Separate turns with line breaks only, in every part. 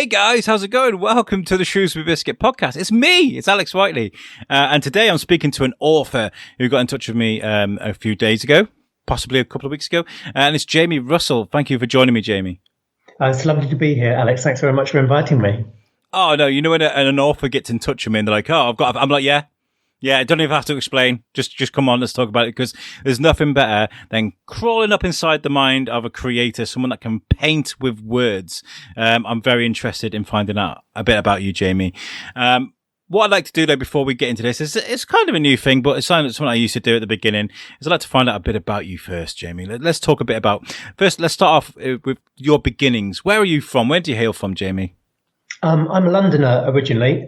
Hey guys, how's it going? Welcome to the Shrewsbury Biscuit podcast. It's me, it's Alex Whiteley. And today I'm speaking to an author who got in touch with me a few days ago, possibly a couple of weeks ago. And it's Jamie Russell. Thank you for joining me, Jamie.
It's lovely to be here, Alex. Thanks very much for inviting me.
Oh, no, you know when an author gets in touch with me and they're like, I'm like, yeah, I don't even have to explain. Just come on, let's talk about it, because there's nothing better than crawling up inside the mind of a creator, someone that can paint with words. I'm very interested in finding out a bit about you, Jamie. What I'd like to do, though, before we get into this, is it's kind of a new thing, but it's something I used to do at the beginning, is I'd like to find out a bit about you first, Jamie. Let's talk a bit about, first, let's start off with your beginnings. Where are you from? Where do you hail from, Jamie?
I'm a Londoner originally,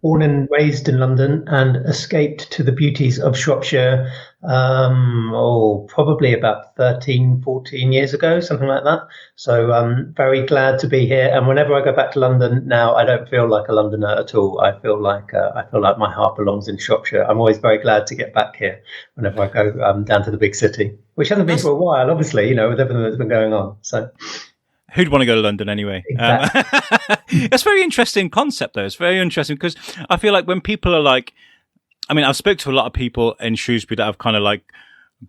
born and raised in London, and escaped to the beauties of Shropshire, probably about 13, 14 years ago, something like that. So I'm very glad to be here. And whenever I go back to London now, I don't feel like a Londoner at all. I feel like my heart belongs in Shropshire. I'm always very glad to get back here whenever I go down to the big city, which hasn't been for a while, obviously, with everything that's been going on. So.
Who'd want to go to London anyway?
Exactly.
It's a very interesting concept, though. It's very interesting because I feel like when people are like, I've spoken to a lot of people in Shrewsbury that have kind of like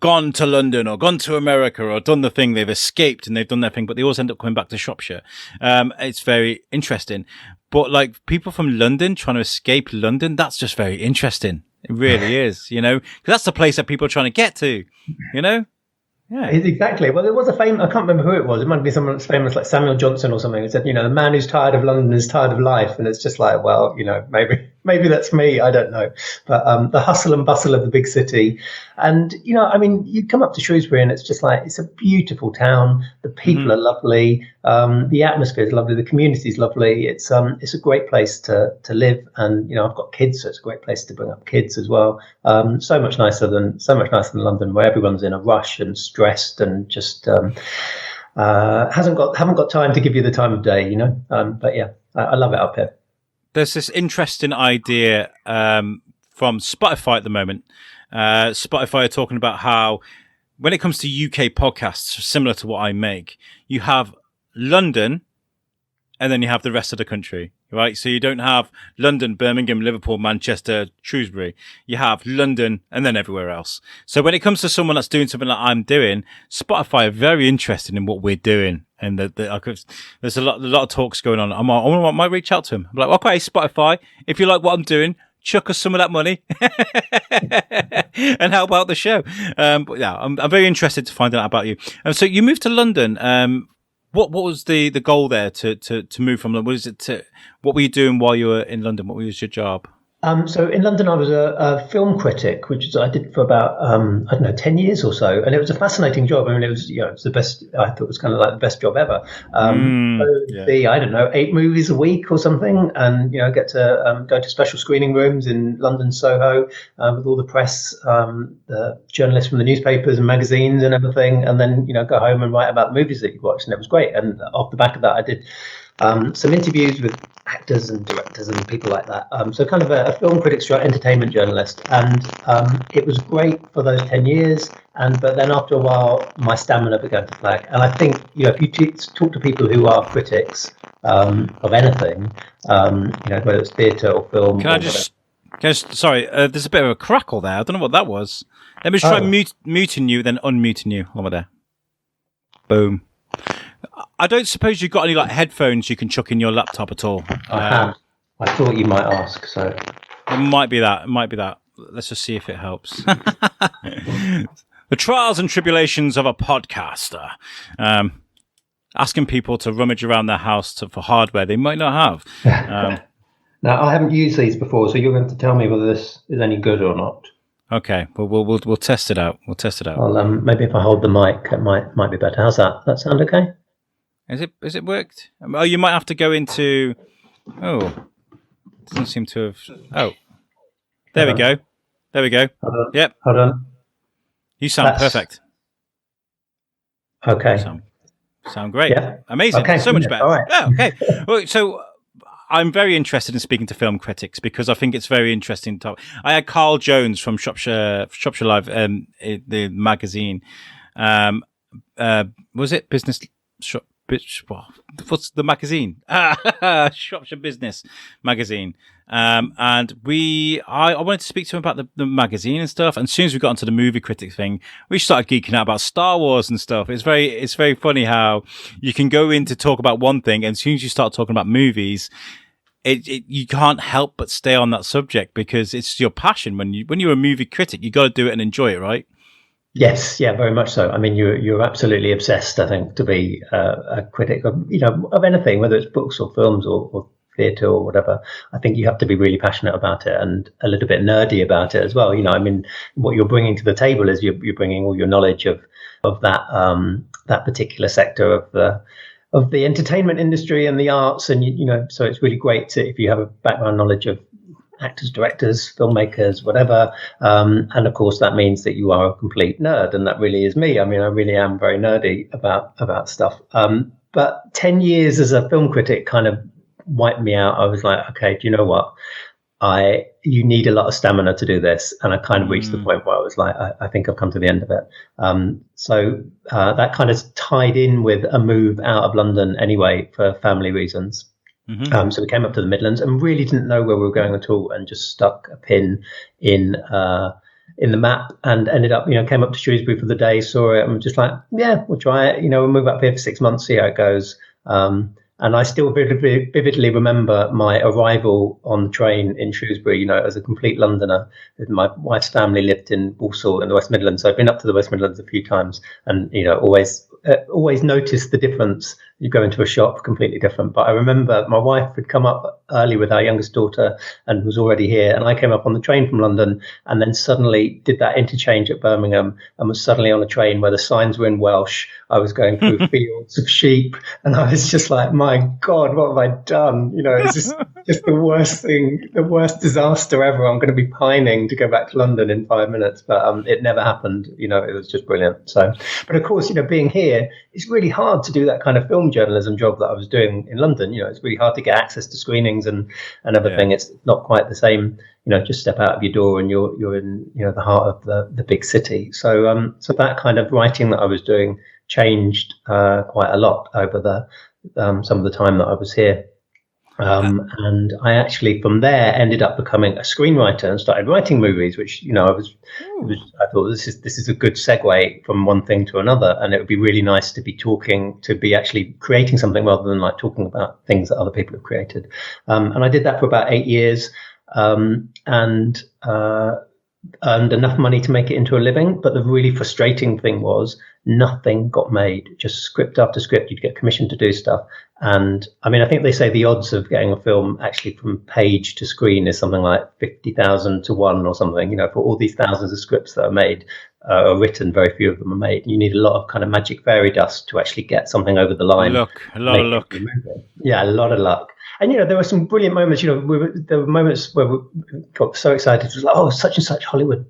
gone to London or gone to America or done the thing. They've escaped and they've done their thing, but they always end up coming back to Shropshire. It's very interesting. But like people from London trying to escape London, that's just very interesting. It really is, because that's the place that people are trying to get to,
Yeah, exactly. Well, there was I can't remember who it was. It might be someone that's famous, like Samuel Johnson or something, who said, the man who's tired of London is tired of life. And it's just like, well, maybe that's me. I don't know. But the hustle and bustle of the big city. And, you come up to Shrewsbury and it's just like, it's a beautiful town. The people are lovely. The atmosphere is lovely. The community is lovely. It's a great place to live. And, I've got kids, so it's a great place to bring up kids as well. So much nicer than London, where everyone's in a rush and stressed and just haven't got time to give you the time of day, But yeah, I love it up here.
There's this interesting idea from Spotify at the moment. Spotify are talking about how when it comes to UK podcasts, similar to what I make, you have London and then you have the rest of the country, right? So you don't have London, Birmingham, Liverpool, Manchester, Shrewsbury. You have London and then everywhere else. So when it comes to someone that's doing something like I'm doing, Spotify are very interested in what we're doing. And there's a lot of talks going on. I might reach out to him. I'm like, okay, Spotify, if you like what I'm doing, chuck us some of that money and help out the show. But yeah, I'm very interested to find out about you. So you moved to London. What was the goal there to move from London? What were you doing while you were in London? What was your job?
So in London, I was a film critic, which I did for about, 10 years or so. And it was a fascinating job. It was, it was the best, I thought it was kind of like the best job ever. See, 8 movies a week or something. And, get to go to special screening rooms in London, Soho, with all the press, the journalists from the newspapers and magazines and everything. And then, go home and write about the movies that you watched. And it was great. And off the back of that, I did some interviews with actors and directors and people like that. So kind of a film critic stroke entertainment journalist. And it was great for those 10 years. But then after a while, my stamina began to flag. And I think, if you talk to people who are critics of anything, whether it's theatre or film.
Sorry, there's a bit of a crackle there. I don't know what that was. Let me try muting you, then unmuting you. Over there. Boom. I don't suppose you've got any headphones you can chuck in your laptop at all.
I have. I thought you might ask, so
it might be that. Let's just see if it helps. The trials and tribulations of a podcaster. Asking people to rummage around their house for hardware they might not have.
Now, I haven't used these before, so you're going to tell me whether this is any good or not.
Okay, well, we'll test it out.
Well, maybe if I hold the mic, it might be better. How's that? That sound okay?
Is it worked? Oh, you might have to go into. Oh, doesn't seem to have. Oh, there we go. Yep.
Hold on.
You sound perfect.
Okay.
Sound great.
Yeah.
Amazing.
Okay.
So much better.
All right.
Yeah, okay. Well, so I'm very interested in speaking to film critics because I think it's very interesting. I had Carl Jones from Shropshire Live, the magazine. Was it Business what's the magazine? Shropshire Business magazine. And I wanted to speak to him about the magazine and stuff. And as soon as we got onto the movie critic thing, we started geeking out about Star Wars and stuff. It's very funny how you can go in to talk about one thing, and as soon as you start talking about movies, you can't help but stay on that subject because it's your passion. When you're a movie critic, you got to do it and enjoy it, right?
Yes, yeah, very much so. I mean, you're absolutely obsessed, I think, to be a critic of of anything, whether it's books or films or theatre or whatever. I think you have to be really passionate about it and a little bit nerdy about it as well. I mean, what you're bringing to the table is you're bringing all your knowledge of that particular sector of the entertainment industry and the arts, and so it's really great if you have a background knowledge of actors, directors, filmmakers, whatever. And of course, that means that you are a complete nerd, and that really is me. I mean, I really am very nerdy about stuff. But 10 years as a film critic kind of wiped me out. I was like, okay, do you know what? You need a lot of stamina to do this. And I kind of reached the point where I was like, I think I've come to the end of it. So that kind of tied in with a move out of London anyway, for family reasons. Mm-hmm. So we came up to the Midlands and really didn't know where we were going at all, and just stuck a pin in the map and ended up, came up to Shrewsbury for the day, saw it, and was just like, yeah, we'll try it. We'll move up here for 6 months, see how it goes. And I still vividly remember my arrival on the train in Shrewsbury, as a complete Londoner. My wife's family lived in Walsall in the West Midlands. So I've been up to the West Midlands a few times, and, always noticed the difference. You go into a shop, completely different. But I remember my wife had come up early with our youngest daughter and was already here. And I came up on the train from London, and then suddenly did that interchange at Birmingham, and was suddenly on a train where the signs were in Welsh. I was going through fields of sheep, and I was just like, my God, what have I done? It's just the worst thing, the worst disaster ever. I'm going to be pining to go back to London in 5 minutes, but it never happened. It was just brilliant. So, but of course, being here, it's really hard to do that kind of film journalism job that I was doing in London. It's really hard to get access to screenings and everything. Yeah. It's not quite the same. Just step out of your door and you're in the heart of the big city. So so that kind of writing that I was doing changed quite a lot over some of the time that I was here. And I actually from there ended up becoming a screenwriter and started writing movies, which I thought this is a good segue from one thing to another, and it would be really nice to be actually creating something rather than like talking about things that other people have created. And I did that for about 8 years, and earned enough money to make it into a living. But the really frustrating thing was nothing got made. Just script after script, you'd get commissioned to do stuff. And I mean, I think they say the odds of getting a film actually from page to screen is something like 50,000 to 1 or something. For all these thousands of scripts that are made, are written, very few of them are made. You need a lot of kind of magic fairy dust to actually get something over the line.
A lot of luck.
Yeah, a lot of luck. And, there were some brilliant moments, there were moments where we got so excited. It was like, oh, such and such Hollywood,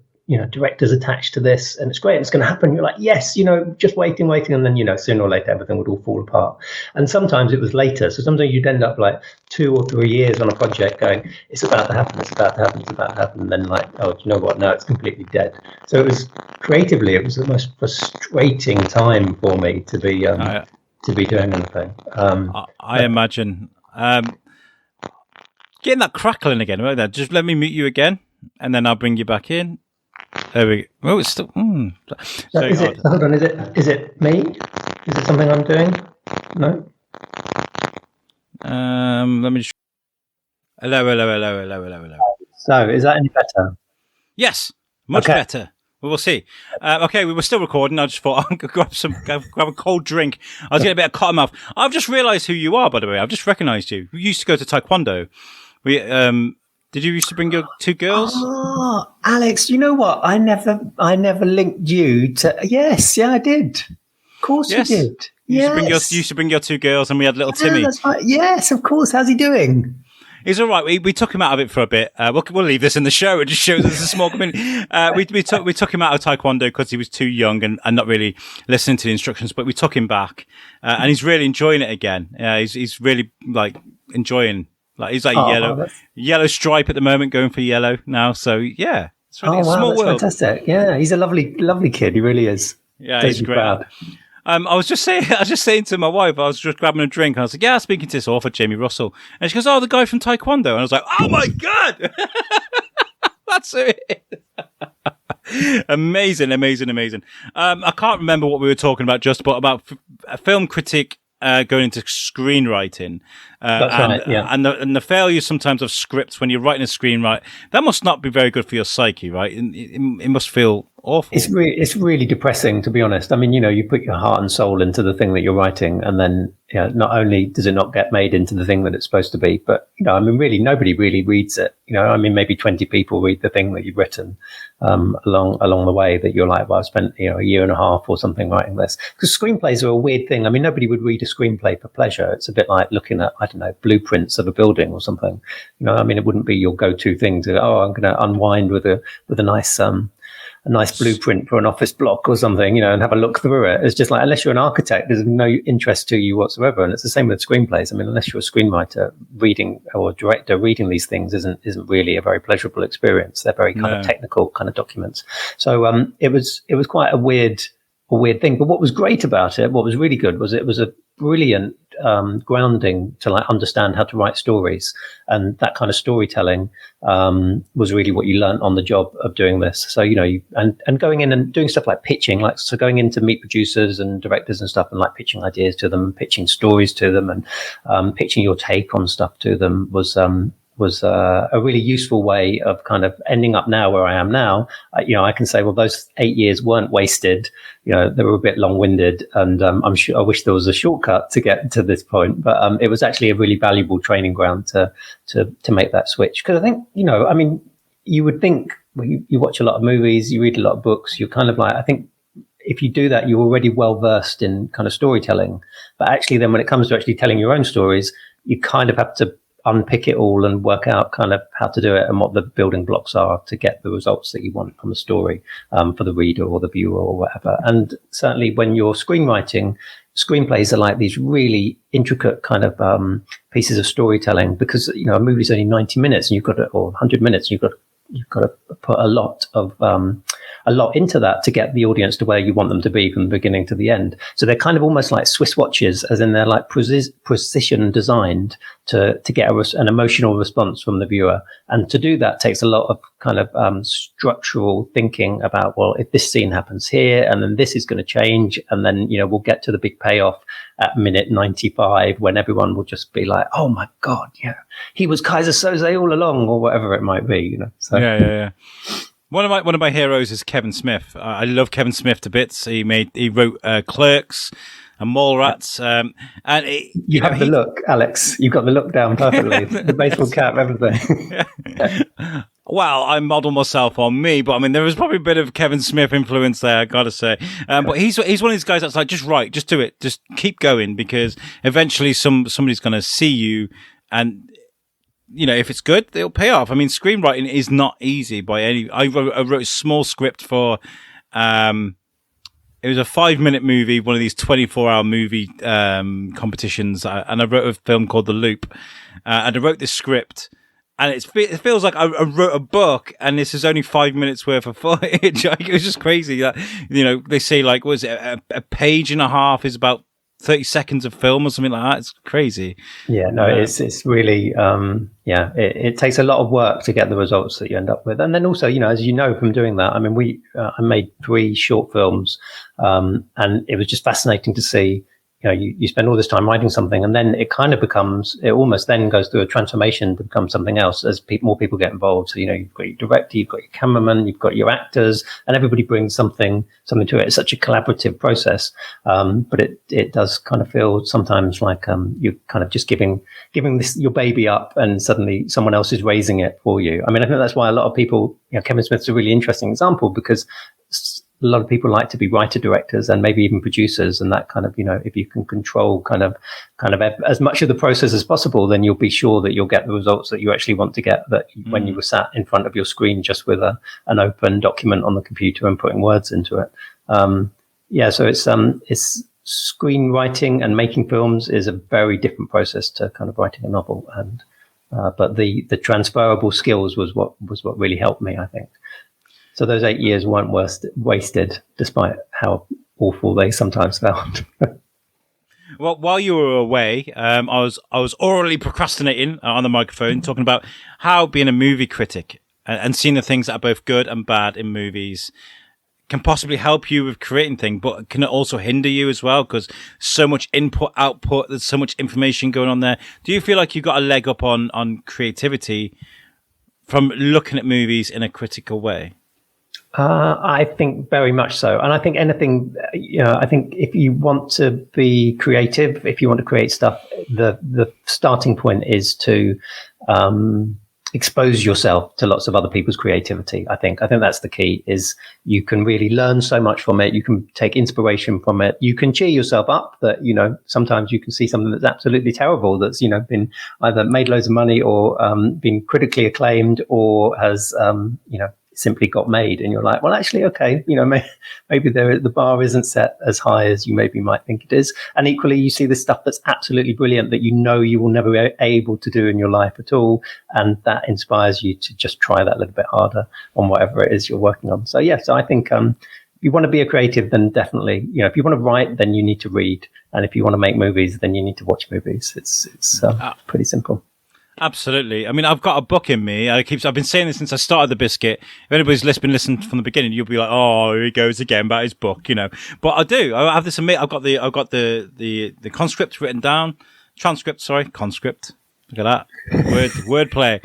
directors attached to this, and it's great, it's going to happen. You're like, yes, just waiting. And then, sooner or later, everything would all fall apart. And sometimes it was later. So sometimes you'd end up like 2 or 3 years on a project going, it's about to happen. And then like, oh, do you know what? No, it's completely dead. So it was creatively, it was the most frustrating time for me to be doing anything.
I imagine. Getting that crackling again, right there. Just let me mute you again, and then I'll bring you back in. There we go. Oh, it's still.
Hold on. Is it me? Is it something I'm doing? No.
Let me just. Hello.
So, is that any better?
Yes, much better. We'll see. Okay, we were still recording. I just thought I'm going to grab a cold drink. I was getting a bit of cotton mouth. I've just realised who you are, by the way. I've just recognised you. We used to go to Taekwondo. Did you used to bring your 2 girls?
Oh, Alex, you know what? I never linked you to. Yes, yeah, I did. Of course, you did.
You used to bring your 2 girls, and we had little Timmy.
That's right. Yes, of course. How's he doing?
He's all right. We took him out of it for a bit. We'll leave this in the show. It just shows us a small community. We took him out of Taekwondo because he was too young and not really listening to the instructions. But we took him back, and he's really enjoying it again. He's really like enjoying. Like he's like yellow stripe at the moment, going for yellow now. So yeah, it's really a small world.
Fantastic. Yeah, he's a lovely kid. He really is.
Yeah, he's great. Proud. I was just saying to my wife, I was just grabbing a drink, and I was like, "Yeah, speaking to this author, Jamie Russell," and she goes, "Oh, the guy from Taekwondo," and I was like, "Oh my god, that's it!" Amazing. I can't remember what we were talking about, just about a film critic going into screenwriting,
That's right, yeah.
and the failure sometimes of scripts when you're writing a screenwrite. That must not be very good for your psyche, right? It must feel awful.
It's really depressing, to be honest. I mean, you put your heart and soul into the thing that you're writing, and then not only does it not get made into the thing that it's supposed to be, but I mean, really, nobody really reads it. I mean, maybe 20 people read the thing that you've written along the way. That you're like, well, I've spent a year and a half or something writing this. Because screenplays are a weird thing. I mean, nobody would read a screenplay for pleasure. It's a bit like looking at, I don't know, blueprints of a building or something. I mean, it wouldn't be your go-to thing to I'm going to unwind with a nice blueprint for an office block or something, and have a look through it. It's just like, unless you're an architect, there's no interest to you whatsoever. And it's the same with screenplays. I mean, unless you're a screenwriter or a director, reading these things isn't really a very pleasurable experience. They're very kind of technical kind of documents. So it was quite a weird thing. But what was great about it, what was really good, was it was a brilliant grounding to understand how to write stories, and that kind of storytelling was really what you learned on the job of doing this. So and going in and doing stuff like pitching, going in to meet producers and directors and stuff, and pitching ideas to them, pitching stories to them, and pitching your take on stuff to them was a really useful way of kind of ending up now where I am now. I can say, well, those 8 years weren't wasted. They were a bit long-winded, and I'm sure I wish there was a shortcut to get to this point. But it was actually a really valuable training ground to make that switch. Because I think, I mean, you would think, well, you watch a lot of movies, you read a lot of books, you're kind of like, I think if you do that, you're already well versed in kind of storytelling. But actually, then when it comes to actually telling your own stories, you kind of have to unpick it all and work out kind of how to do it and what the building blocks are to get the results that you want from a story for the reader or the viewer or whatever. And certainly when you're screenwriting, screenplays are like these really intricate kind of pieces of storytelling, because a movie's only 90 minutes and or 100 minutes, and you've got to put a lot into that to get the audience to where you want them to be from the beginning to the end. So they're kind of almost like Swiss watches, as in they're like precision designed to get an emotional response from the viewer. And to do that takes a lot of kind of structural thinking about, well, if this scene happens here, and then this is going to change, and then we'll get to the big payoff at minute 95 when everyone will just be like, oh my god, he was Kaiser Soze all along, or whatever it might be. So
yeah. One of my heroes is Kevin Smith. I love Kevin Smith to bits. He wrote Clerks and Mallrats. And
you have the look, Alex. You've got the look down perfectly. The baseball cap, everything.
Well, I model myself on me, but I mean, there was probably a bit of Kevin Smith influence there, I gotta say. But he's one of these guys that's like, just write, just do it, just keep going, because eventually somebody's going to see you, and if it's good, it'll pay off. I mean, screenwriting is not easy by any. I wrote a small script for. It was a 5-minute movie, one of these 24-hour movie competitions, and I wrote a film called The Loop, and I wrote this script. And it feels like I wrote a book, and this is only 5 minutes worth of footage. It was just crazy. They say was it a page and a half is about 30 seconds of film or something like that. It's crazy. Yeah, no,
it's really, it takes a lot of work to get the results that you end up with. And then also, as you know from doing that, I mean, I made 3 short films, and it was just fascinating to see. You spend all this time writing something, and then it almost then goes through a transformation to become something else as more people get involved. So, you've got your director, you've got your cameraman, you've got your actors, and everybody brings something to it. It's such a collaborative process. But it does kind of feel sometimes like, you're kind of just giving your baby up, and suddenly someone else is raising it for you. I mean, I think that's why a lot of people, Kevin Smith's a really interesting example, because a lot of people like to be writer directors and maybe even producers, and that kind of, if you can control kind of as much of the process as possible, then you'll be sure that you'll get the results that you actually want to get, that when you were sat in front of your screen just with an open document on the computer and putting words into it. So it's screenwriting and making films is a very different process to kind of writing a novel, and but the transferable skills was what really helped me, I think. So those 8 years weren't wasted, despite how awful they sometimes felt.
Well, while you were away, I was orally procrastinating on the microphone, talking about how being a movie critic and seeing the things that are both good and bad in movies can possibly help you with creating things, but can it also hinder you as well? Because so much input, output, there's so much information going on there. Do you feel like you've got a leg up on creativity from looking at movies in a critical way?
I think very much so. And I think anything, I think if you want to be creative, if you want to create stuff, the starting point is to expose yourself to lots of other people's creativity. I think that's the key. Is you can really learn so much from it. You can take inspiration from it. You can cheer yourself up that, sometimes you can see something that's absolutely terrible, that's, been either made loads of money or been critically acclaimed or has, simply got made, and you're like, well, actually, okay, maybe the bar isn't set as high as you maybe might think it is. And equally, you see the stuff that's absolutely brilliant that you will never be able to do in your life at all, and that inspires you to just try that a little bit harder on whatever it is you're working on. So so I think if you want to be a creative, then definitely, if you want to write, then you need to read, and if you want to make movies, then you need to watch movies. It's pretty simple.
Absolutely. I mean, I've got a book in me. I've been saying this since I started the Biscuit. If anybody's been listening from the beginning, you'll be like, "Oh, here he goes again about his book," But I do. I have this. I've got the conscript written down. Conscript. Look at that wordplay.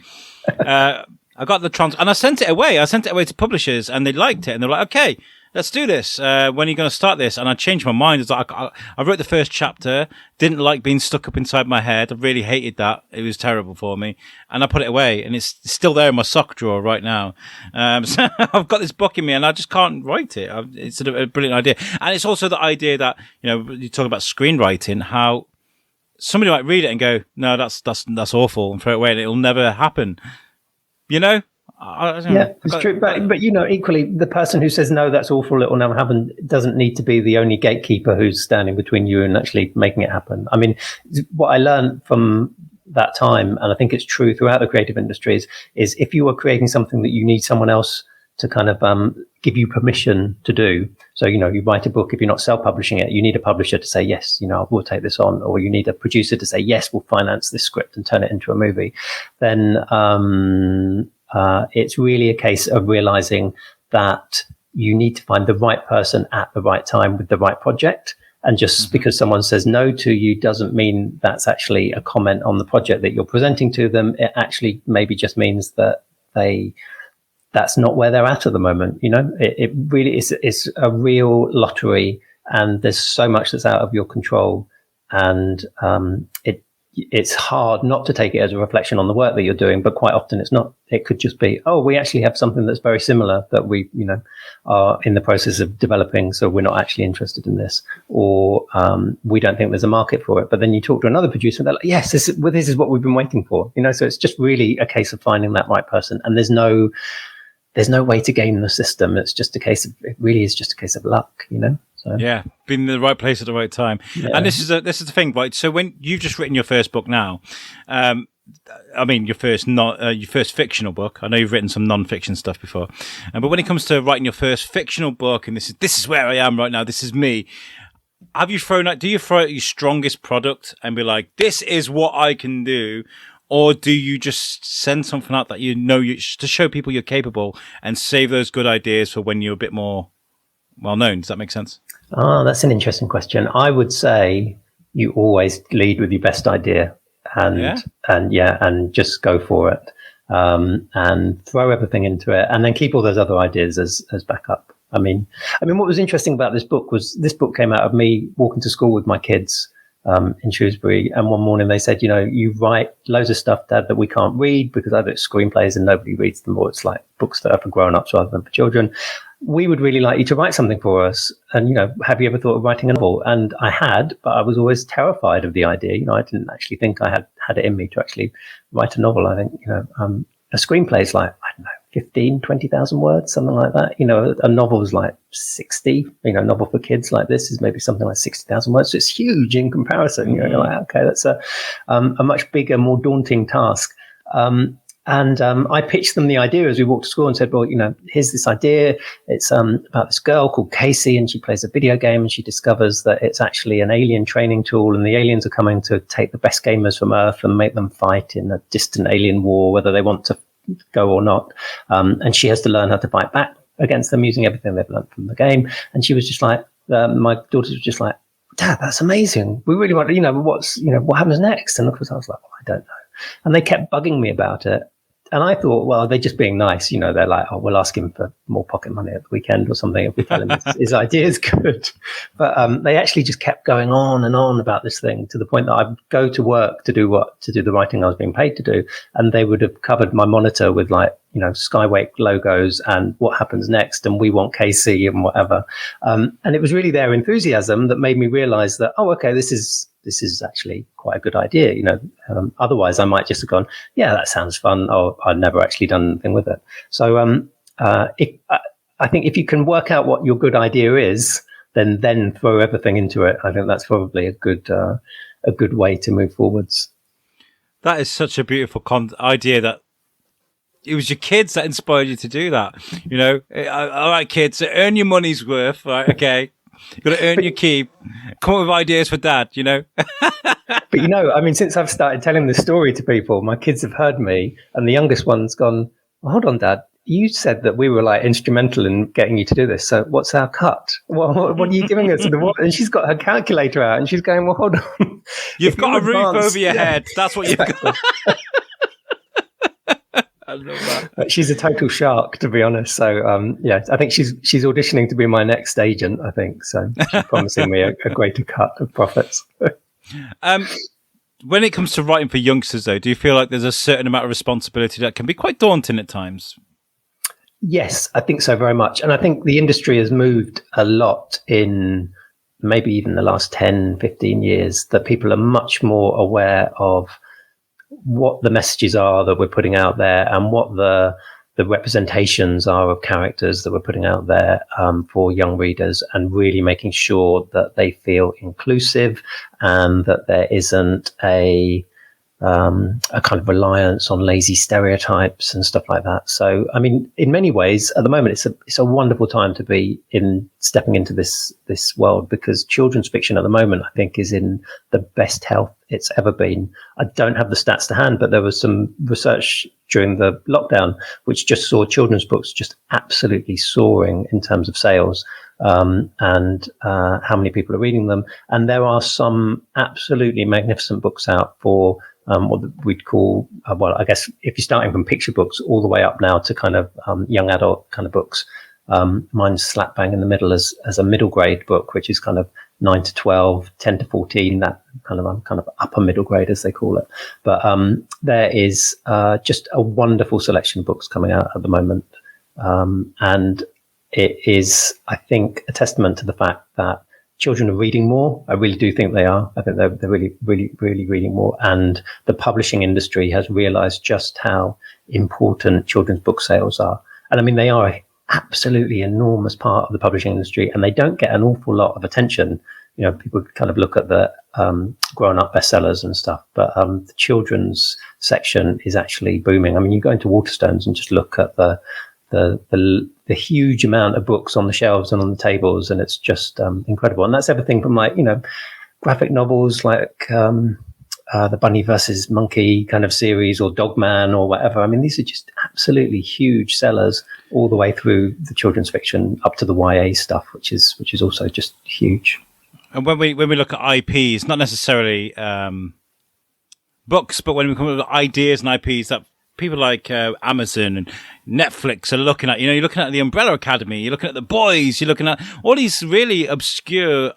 I got the and I sent it away. I sent it away to publishers, and they liked it, and they're like, "Okay, let's do this. When are you going to start this?" And I changed my mind. It's like I wrote the first chapter, didn't like being stuck up inside my head. I really hated that. It was terrible for me. And I put it away, and it's still there in my sock drawer right now. So I've got this book in me, and I just can't write it. It's a brilliant idea. And it's also the idea that, you talk about screenwriting, how somebody might read it and go, "No, that's awful," and throw it away, and it'll never happen.
It's true. But equally, the person who says, "No, that's awful, it will never happen," doesn't need to be the only gatekeeper who's standing between you and actually making it happen. I mean, what I learned from that time, and I think it's true throughout the creative industries, is if you are creating something that you need someone else to kind of give you permission to do. So, you write a book, if you're not self-publishing it, you need a publisher to say, yes, we'll take this on, or you need a producer to say, yes, we'll finance this script and turn it into a movie. Then it's really a case of realizing that you need to find the right person at the right time with the right project. And just because someone says no to you doesn't mean that's actually a comment on the project that you're presenting to them. It actually maybe just means that that's not where they're at the moment. It really is. It's a real lottery, and there's so much that's out of your control, and it's hard not to take it as a reflection on the work that you're doing, but quite often it's not. It could just be, oh, we actually have something that's very similar that we, are in the process of developing, so we're not actually interested in this, or we don't think there's a market for it. But then you talk to another producer, and they're like, yes, this is what we've been waiting for. So it's just really a case of finding that right person, and there's no way to game the system. It really is just a case of luck, So.
Yeah, being in the right place at the right time. Yeah. And this is the thing, right? So when you've just written your first book now, your first fictional book. I know you've written some non-fiction stuff before, but when it comes to writing your first fictional book, and this is where I am right now, this is me. Do you throw out your strongest product and be like, this is what I can do? Or do you just send something out that to show people you're capable and save those good ideas for when you're a bit more well-known? Does that make sense?
Oh, that's an interesting question. I would say you always lead with your best idea and just go for it, and throw everything into it, and then keep all those other ideas as backup. I mean, what was interesting about this book was this book came out of me walking to school with my kids in Shrewsbury, and one morning they said, you write loads of stuff, Dad, that we can't read because either it's screenplays and nobody reads them, or it's like books that are for grown-ups rather than for children. We would really like you to write something for us, and have you ever thought of writing a novel? And I had, but I was always terrified of the idea. I didn't actually think I had it in me to actually write a novel. I think a screenplay is like, I don't know, 15, 20,000 words, something like that. A novel is like 60, a novel for kids like this is maybe something like 60,000 words. So it's huge in comparison. You're like, okay, that's a much bigger, more daunting task. And I pitched them the idea as we walked to school and said, well, here's this idea. It's about this girl called Casey, and she plays a video game, and she discovers that it's actually an alien training tool, and the aliens are coming to take the best gamers from Earth and make them fight in a distant alien war, whether they want to go or not. And she has to learn how to fight back against them using everything they've learned from the game. And she was just like, my daughters were just like, Dad, that's amazing. We really want to, what happens next? And of course I was like, well, I don't know. And they kept bugging me about it. And I thought, well, they're just being nice. They're like, oh, we'll ask him for more pocket money at the weekend or something if we tell him his idea is good. But they actually just kept going on and on about this thing to the point that I'd go to work to do the writing I was being paid to do. And they would have covered my monitor with Skywake logos and what happens next and we want Casey and whatever. And it was really their enthusiasm that made me realize that, oh, okay, this is actually quite a good idea. Otherwise I might just have gone, yeah, that sounds fun. Oh, I've never actually done anything with it. So I think if you can work out what your good idea is, then throw everything into it. I think that's probably a good way to move forwards.
That is such a beautiful idea that it was your kids that inspired you to do that. All right, kids, earn your money's worth. Right, okay. You've got to earn your keep. Come up with ideas for Dad,
But since I've started telling this story to people, my kids have heard me, and the youngest one's gone, well, hold on, Dad. You said that we were instrumental in getting you to do this. So what's our cut? What are you giving us? And she's got her calculator out, and she's going, well, hold on.
You've got a roof over your head. That's what you've got. I love that.
She's a total shark, to be honest. So, I think she's auditioning to be my next agent, I think. So she's promising me a greater cut of profits.
When it comes to writing for youngsters, though, do you feel like there's a certain amount of responsibility that can be quite daunting at times?
Yes, I think so very much. And I think the industry has moved a lot in maybe even the last 10, 15 years, that people are much more aware of what the messages are that we're putting out there and what the representations are of characters that we're putting out there for young readers, and really making sure that they feel inclusive and that there isn't a kind of reliance on lazy stereotypes and stuff like that. So, in many ways, at the moment, it's a wonderful time to be stepping into this world, because children's fiction at the moment, I think, is in the best health it's ever been. I don't have the stats to hand, but there was some research during the lockdown which just saw children's books just absolutely soaring in terms of sales, and how many people are reading them. And there are some absolutely magnificent books out for what we'd call, I guess if you're starting from picture books all the way up now to kind of young adult kind of books. Mine's slap bang in the middle as a middle grade book, which is kind of 9 to 12, 10 to 14, that kind of upper middle grade, as they call it. But there is just a wonderful selection of books coming out at the moment. And it is, I think, a testament to the fact that children are reading more. I really do think they are. I think they're really, really, really reading more. And the publishing industry has realized just how important children's book sales are. And they are an absolutely enormous part of the publishing industry, and they don't get an awful lot of attention. People kind of look at the grown-up bestsellers and stuff, but the children's section is actually booming. You go into Waterstones and just look at the huge amount of books on the shelves and on the tables, and it's just incredible. And that's everything from graphic novels like the Bunny versus Monkey kind of series, or Dogman or whatever. These are just absolutely huge sellers all the way through the children's fiction up to the YA stuff, which is also just huge.
And when we look at IPs, not necessarily books, but when we come up with ideas and IPs that people like Amazon and Netflix are looking at, you're looking at the Umbrella Academy, you're looking at The Boys, you're looking at all these really obscure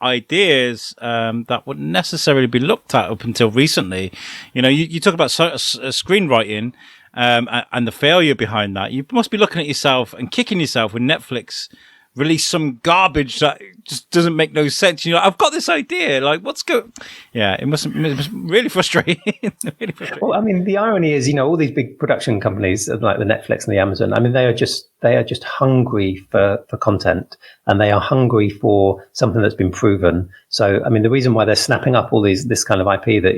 ideas that wouldn't necessarily be looked at up until recently. You talk about screenwriting and the failure behind that. You must be looking at yourself and kicking yourself when Netflix release some garbage that just doesn't make no sense. I've got this idea. What's going? Yeah, it must really frustrating. Really frustrating.
Well, the irony is, all these big production companies like the Netflix and the Amazon. they are just hungry for content, and they are hungry for something that's been proven. So, the reason why they're snapping up all this kind of IP that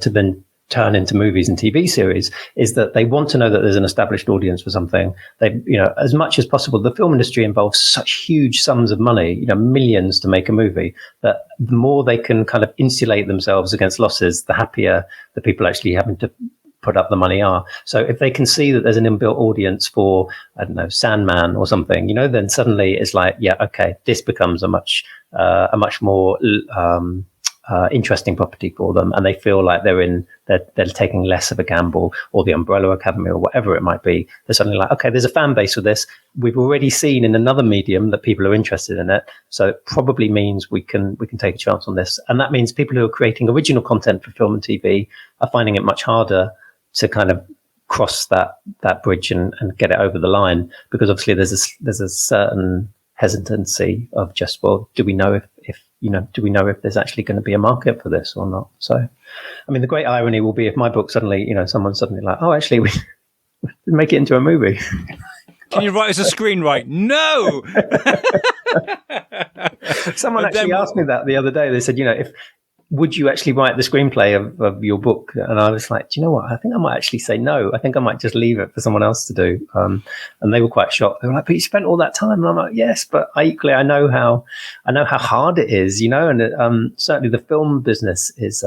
to then turn into movies and TV series is that they want to know that there's an established audience for something. They, as much as possible, the film industry involves such huge sums of money, millions to make a movie, that the more they can kind of insulate themselves against losses, the happier the people actually having to put up the money are. So if they can see that there's an inbuilt audience for, I don't know, Sandman or something, then suddenly it's like, yeah, okay, this becomes a much more interesting property for them, and they feel like they're taking less of a gamble, or the Umbrella Academy or whatever it might be. They're suddenly like, okay, there's a fan base for this. We've already seen in another medium that people are interested in it, so it probably means we can take a chance on this. And that means people who are creating original content for film and TV are finding it much harder to kind of cross that bridge and get it over the line, because obviously there's a certain hesitancy of just, well, do we know if there's actually going to be a market for this or not? So, I mean, the great irony will be if my book suddenly, someone's suddenly like, oh, actually, we make it into a movie.
Can you write as a screenwriter? No!
Someone actually asked me that the other day. They said, would you actually write the screenplay of your book? And I was like, do you know what? I think I might actually say no. I think I might just leave it for someone else to do. And they were quite shocked. They were like, but you spent all that time. And I'm like, yes, but I know how hard it is, and certainly the film business is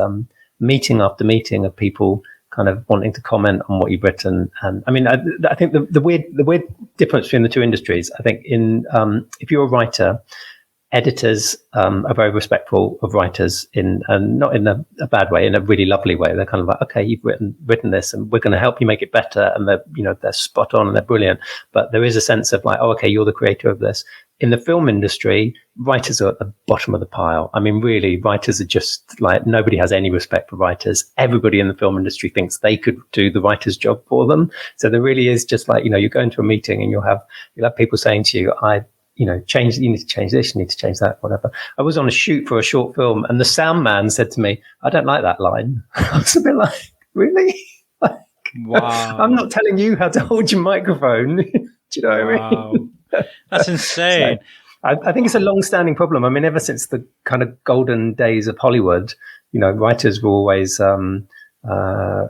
meeting after meeting of people kind of wanting to comment on what you've written. And I mean, I think the weird difference between the two industries, I think if you're a writer, editors are very respectful of writers not in a bad way, in a really lovely way. They're kind of like, okay, you've written this, and we're going to help you make it better. And they're spot on and they're brilliant. But there is a sense of like, oh, okay, you're the creator of this. In the film industry, writers are at the bottom of the pile. I mean, really, writers are just like, nobody has any respect for writers. Everybody in the film industry thinks they could do the writer's job for them. So there really is just like, you go into a meeting and you'll have people saying to you, you need to change this, you need to change that, whatever. I was on a shoot for a short film, and the sound man said to me, I don't like that line. I was a bit like, really?
Wow.
I'm not telling you how to hold your microphone. Do you know what I mean?
That's insane.
So, I think it's a long-standing problem. I mean, ever since the kind of golden days of Hollywood, writers were always...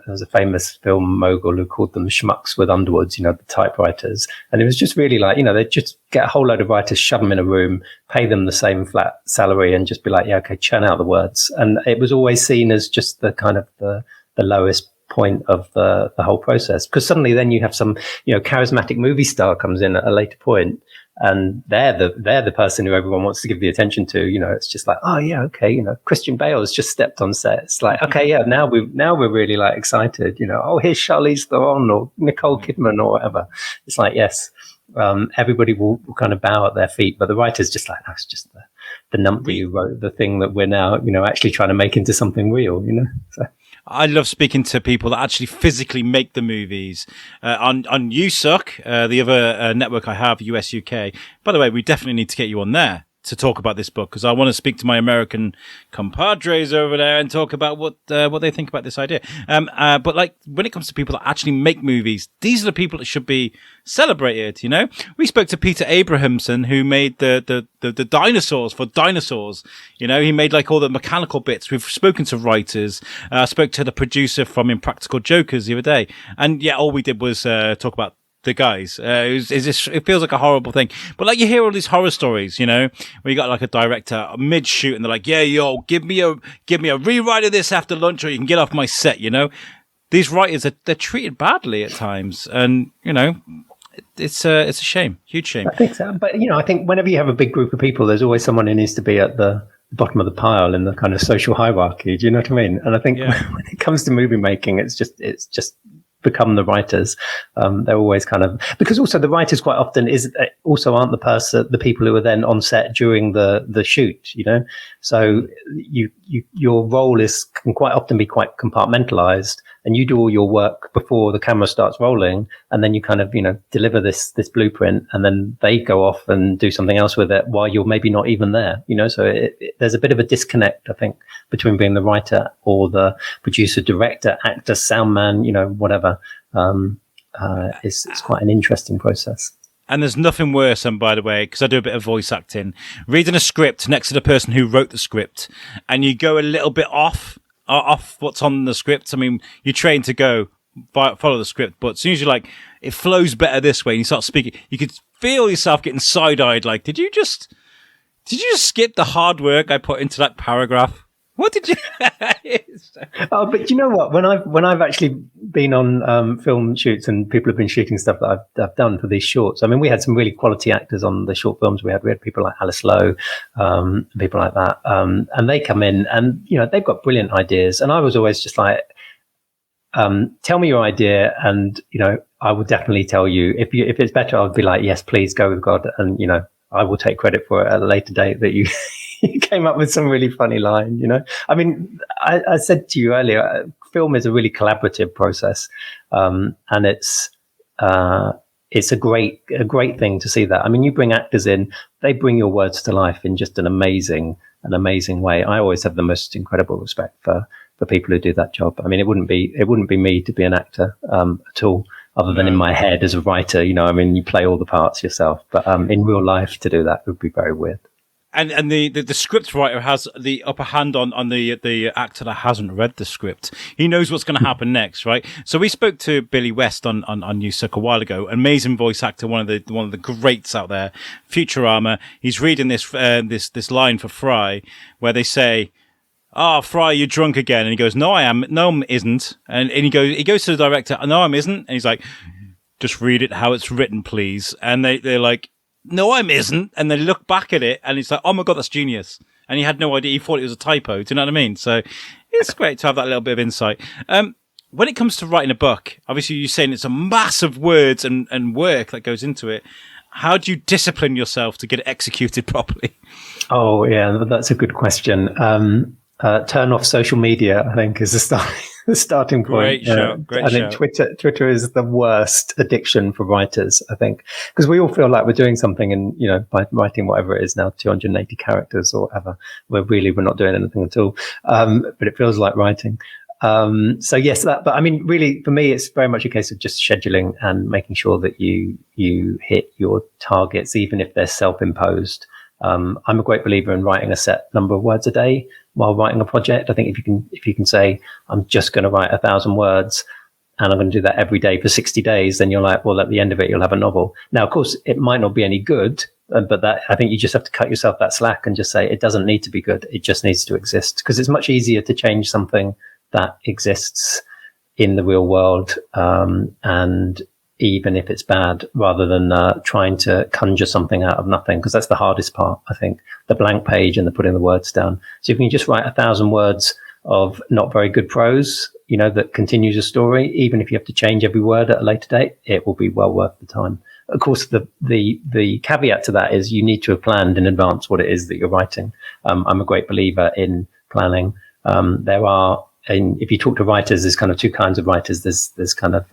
there's a famous film mogul who called them schmucks with underwoods, the typewriters. And it was just really like, they'd just get a whole load of writers, shove them in a room, pay them the same flat salary, and just be like, yeah, okay, churn out the words. And it was always seen as just the kind of the lowest point of the whole process. Because suddenly then you have some, charismatic movie star comes in at a later point, and they're the person who everyone wants to give the attention to. It's just like, oh yeah, okay, Christian Bale's just stepped on set. It's like, okay, yeah, now we're really like excited. Oh, here's Charlize Theron or Nicole Kidman or whatever. It's like, yes, everybody will kind of bow at their feet, but the writer's just like, that's just the numpty who wrote the thing that we're now, actually trying to make into something real. So.
I love speaking to people that actually physically make the movies. On You Suck, the other network I have, US UK. By the way, we definitely need to get you on there to talk about this book, because I want to speak to my American compadres over there and talk about what they think about this idea. But like when it comes to people that actually make movies, these are the people that should be celebrated. We spoke to Peter Abrahamson, who made the dinosaurs for dinosaurs. He made like all the mechanical bits. We've spoken to writers. I spoke to the producer from Impractical Jokers the other day, and yeah, all we did was talk about the guys. It feels like a horrible thing, but like you hear all these horror stories, where you got like a director mid shoot and they're like, yeah, yo, give me a rewrite of this after lunch, or you can get off my set. These writers they're treated badly at times, and it's a shame, huge shame.
I think so, but I think whenever you have a big group of people, there's always someone who needs to be at the bottom of the pile in the kind of social hierarchy. Do you know what I mean? And I think when it comes to movie making, it's just become the writers. They're always kind of, because also the writers quite often also aren't the people who are then on set during the shoot, so your role can quite often be quite compartmentalized, and you do all your work before the camera starts rolling, and then you kind of deliver this blueprint, and then they go off and do something else with it while you're maybe not even there. So there's a bit of a disconnect, I think, between being the writer or the producer, director, actor, sound man, whatever. It's quite an interesting process.
And there's nothing worse, and by the way, because I do a bit of voice acting, reading a script next to the person who wrote the script, and you go a little bit off off what's on the script. I mean, you're trained to go follow the script, but as soon as you're like, it flows better this way, and you start speaking, you could feel yourself getting side-eyed. Like, did you just skip the hard work I put into that paragraph? What did you?
Oh, but you know what? When I've actually been on film shoots and people have been shooting stuff that I've done for these shorts. I mean, we had some really quality actors on the short films. We had people like Alice Lowe, people like that, and they come in and they've got brilliant ideas. And I was always just like, tell me your idea, and I will definitely tell you if it's better. I'll be like, yes, please go with God, and I will take credit for it at a later date that you. You came up with some really funny line, I mean, I said to you earlier, film is a really collaborative process, and it's a great thing to see that. I mean, you bring actors in, they bring your words to life in just an amazing way. I always have the most incredible respect for people who do that job. I mean, it wouldn't be me to be an actor at all, other than in my head as a writer. I mean, you play all the parts yourself, but in real life to do that would be very weird.
And the script writer has the upper hand on the actor that hasn't read the script. He knows what's going to happen next, right? So we spoke to Billy West on New Suck a while ago. Amazing voice actor, one of the greats out there. Futurama. He's reading this line for Fry, where they say, "Oh, Fry, you're drunk again," and he goes, "No, I am. No, I isn't." And he goes to the director, "No, I isn't," and he's like, "Just read it how it's written, please." And they're like, "No, I isn't." And they look back at it and it's like, oh my God, that's genius. And he had no idea. He thought it was a typo. Do you know what I mean? So it's great to have that little bit of insight. When it comes to writing a book, obviously you're saying it's a massive words and work that goes into it. How do you discipline yourself to get it executed properly? Oh,
yeah, that's a good question. Turn off social media, I think, is the starting point.
Great show.
I think Twitter is the worst addiction for writers, I think, because we all feel like we're doing something, and by writing whatever it is now, 280 characters or whatever, we're not doing anything at all. But it feels like writing. So yes, but I mean, really, for me, it's very much a case of just scheduling and making sure that you hit your targets, even if they're self-imposed. I'm a great believer in writing a set number of words a day while writing a project. I think if you can say, I'm just going to write 1,000 words and I'm going to do that every day for 60 days, then you're like, well, at the end of it, you'll have a novel. Now, of course, it might not be any good, but I think you just have to cut yourself that slack and just say, it doesn't need to be good. It just needs to exist, because it's much easier to change something that exists in the real world, and even if it's bad, rather than trying to conjure something out of nothing, because that's the hardest part, I think, the blank page and the putting the words down. So if you can just write 1,000 words of not very good prose, that continues a story, even if you have to change every word at a later date, it will be well worth the time. Of course, the caveat to that is you need to have planned in advance what it is that you're writing. I'm a great believer in planning. If you talk to writers, there's kind of two kinds of writers. There's kind of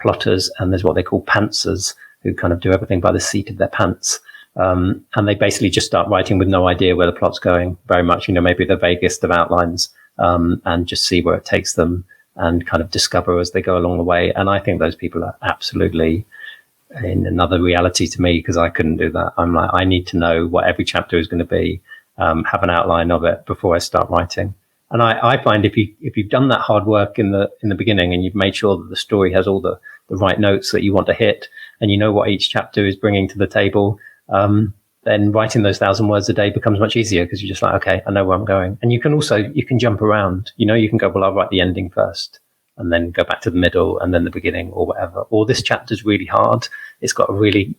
plotters, and there's what they call pantsers, who kind of do everything by the seat of their pants. And they basically just start writing with no idea where the plot's going, very much, maybe the vaguest of outlines, and just see where it takes them and kind of discover as they go along the way. And I think those people are absolutely in another reality to me, because I couldn't do that. I'm like, I need to know what every chapter is going to be, have an outline of it before I start writing. And I find if you've done that hard work in the beginning, and you've made sure that the story has all the right notes that you want to hit, and you know what each chapter is bringing to the table, then writing those 1,000 words a day becomes much easier, because you're just like, okay, I know where I'm going. And you can jump around. You can go, well, I'll write the ending first, and then go back to the middle, and then the beginning, or whatever. Or this chapter's really hard. It's got a really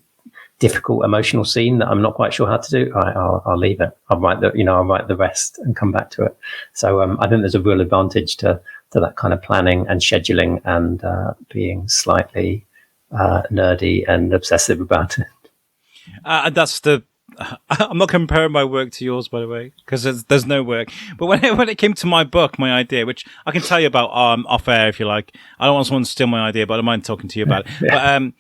difficult emotional scene that I'm not quite sure how to do. All right, I'll leave it. I'll write the rest and come back to it. So I think there's a real advantage to that kind of planning and scheduling, and being slightly nerdy and obsessive about it.
I'm not comparing my work to yours, by the way, because there's no work. But when it came to my book, my idea, which I can tell you about off air if you like. I don't want someone to steal my idea, but I don't mind talking to you about it. Yeah. But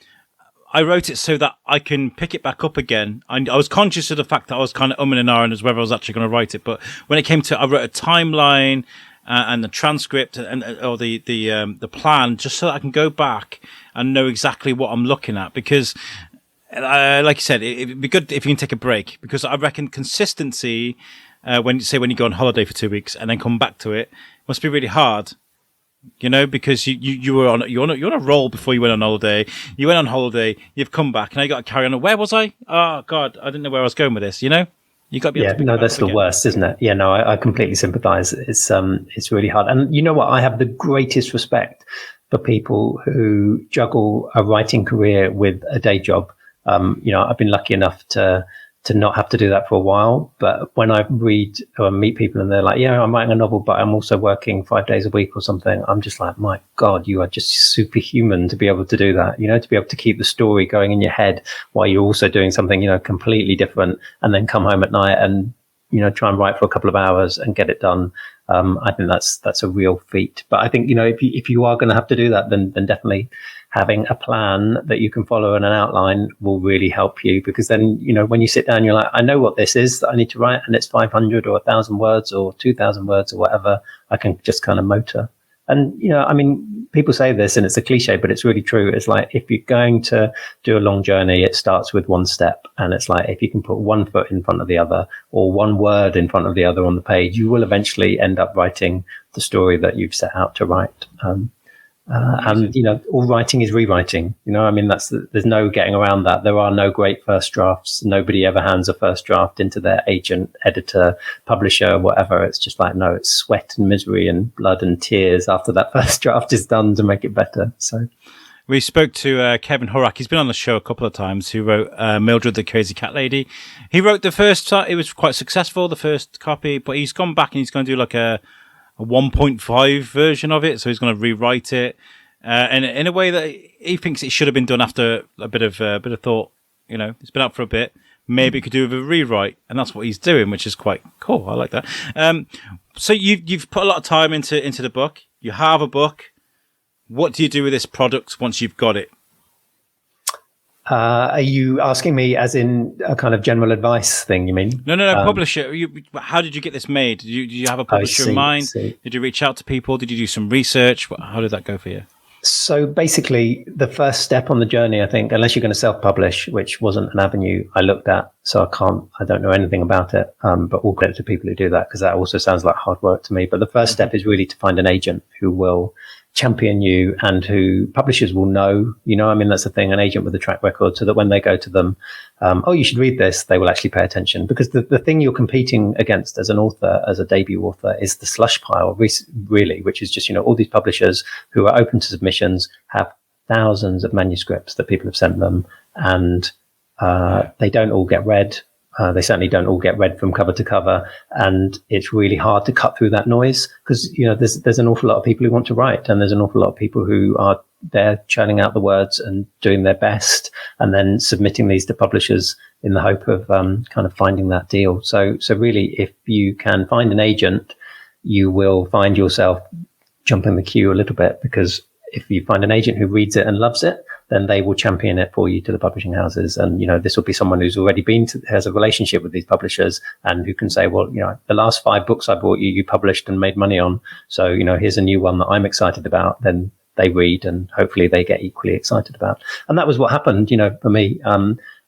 I wrote it so that I can pick it back up again. I was conscious of the fact that I was kind of umming and ahhing as whether I was actually going to write it. But when it came to, I wrote a timeline and the transcript or the plan, just so that I can go back and know exactly what I'm looking at. Because, like you said, it'd be good if you can take a break. Because I reckon consistency, when you go on holiday for 2 weeks and then come back to it, must be really hard. Because you're on a roll before you went on holiday. You went on holiday, you've come back, and now you got to carry on. Where was I? Oh God, I didn't know where I was going with this. You got to be able to pick it
that's
up
the
again.
worst, isn't it? Yeah, no, I completely sympathise. It's really hard, and you know what? I have the greatest respect for people who juggle a writing career with a day job. I've been lucky enough to not have to do that for a while. But when I read or meet people and they're like, yeah, I'm writing a novel, but I'm also working 5 days a week or something, I'm just like, my God, you are just superhuman to be able to do that, to be able to keep the story going in your head while you're also doing something, completely different, and then come home at night and, try and write for a couple of hours and get it done. I think that's a real feat. But I think, if you are going to have to do that, then definitely having a plan that you can follow and an outline will really help you, because then, when you sit down, you're like, I know what this is that I need to write, and it's 500 or 1,000 words or 2,000 words or whatever. I can just kind of motor. And, people say this and it's a cliche, but it's really true. It's like, if you're going to do a long journey, it starts with one step. And it's like, if you can put one foot in front of the other or one word in front of the other on the page, you will eventually end up writing the story that you've set out to write. And all writing is rewriting. There's no getting around that. There are no great first drafts. Nobody ever hands a first draft into their agent, editor, publisher, whatever. It's just like, no, it's sweat and misery and blood and tears after that first draft is done to make it better. So
we spoke to Kevin Horak. He's been on the show a couple of times, who wrote Mildred the Crazy Cat Lady. He wrote the first, it was quite successful, the first copy, but he's gone back and he's going to do like a 1.5 version of it, so he's going to rewrite it, and in a way that he thinks it should have been done after a bit of thought. It's been out for a bit. Maybe it could do with a rewrite, and that's what he's doing, which is quite cool. I like that. So you've put a lot of time into the book. You have a book. What do you do with this product once you've got it?
Are you asking me as in a kind of general advice thing, you mean?
No, publisher. How did you get this made? Did you have a publisher in mind? Did you reach out to people? Did you do some research? How did that go for you?
So basically, the first step on the journey, I think, unless you're going to self-publish, which wasn't an avenue I looked at, so I don't know anything about it, but all credit to people who do that, because that also sounds like hard work to me. But the first step is really to find an agent who will champion you and who publishers will know. That's the thing, an agent with a track record, so that when they go to them, you should read this, they will actually pay attention. Because the thing you're competing against as an author, as a debut author, is the slush pile, really, which is just, all these publishers who are open to submissions, have thousands of manuscripts that people have sent them, and they don't all get read. They certainly don't all get read from cover to cover, and it's really hard to cut through that noise, because there's an awful lot of people who want to write, and there's an awful lot of people who are there churning out the words and doing their best, and then submitting these to publishers in the hope of kind of finding that deal. So really, if you can find an agent, you will find yourself jumping the queue a little bit, because if you find an agent who reads it and loves it, then they will champion it for you to the publishing houses. And, this will be someone who's already has a relationship with these publishers, and who can say, well, the last 5 books I bought you published and made money on. So, here's a new one that I'm excited about. Then they read, and hopefully they get equally excited about. And that was what happened, for me.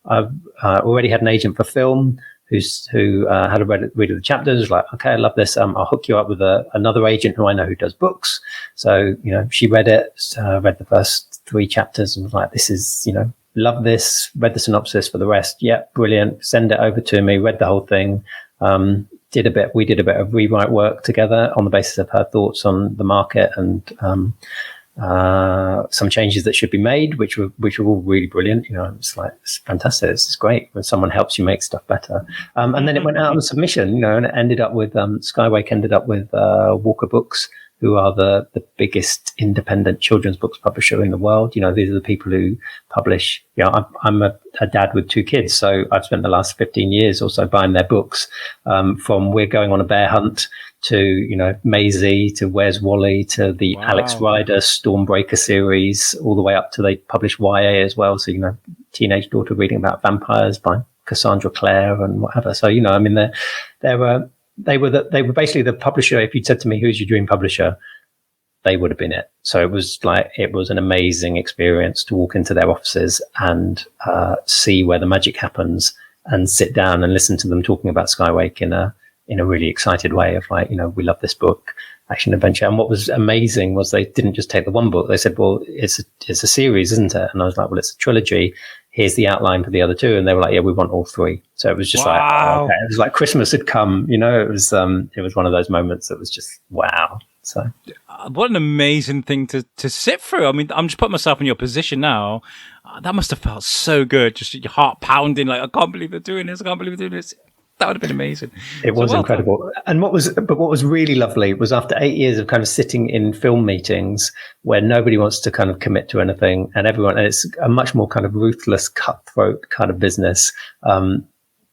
I've already had an agent for film who had a read of the chapters, like, okay, I love this. I'll hook you up with another agent who I know who does books. So, she read it, read the first 3 chapters and was like, this is, love this, read the synopsis for the rest. Yeah, brilliant. Send it over to me, read the whole thing. We did a bit of rewrite work together on the basis of her thoughts on the market, and some changes that should be made, which were all really brilliant. It's fantastic. It's great when someone helps you make stuff better. And then it went out on submission, and it ended up with Skywake ended up with Walker Books, who are the biggest independent children's books publisher in the world. These are the people who publish. I'm a dad with 2 kids, so I've spent the last 15 years or so buying their books, from We're Going on a Bear Hunt to, Maisie, to Where's Wally, to the Alex Rider Stormbreaker series, all the way up to they publish YA as well. So, teenage daughter reading about vampires by Cassandra Clare and whatever. So, they were basically the publisher. If you'd said to me, who's your dream publisher, they would have been it. So it was an amazing experience to walk into their offices and see where the magic happens, and sit down and listen to them talking about Skywake in a really excited way of like, we love this book. action adventure. And what was amazing was they didn't just take the one book. They said, well, it's a series, isn't it? And I was like, well, it's a trilogy. Here's the outline for the other two. And they were like, yeah, we want all three. So it was just like, oh, okay. It was like Christmas had come, it was one of those moments that was just, wow. So
what an amazing thing to sit through. I mean, I'm just putting myself in your position now. That must have felt so good. Just your heart pounding, like, I can't believe they're doing this. I can't believe they're doing this. That would have been amazing.
It was incredible. And what was really lovely was after 8 years of kind of sitting in film meetings where nobody wants to kind of commit to anything and it's a much more kind of ruthless, cutthroat kind of business.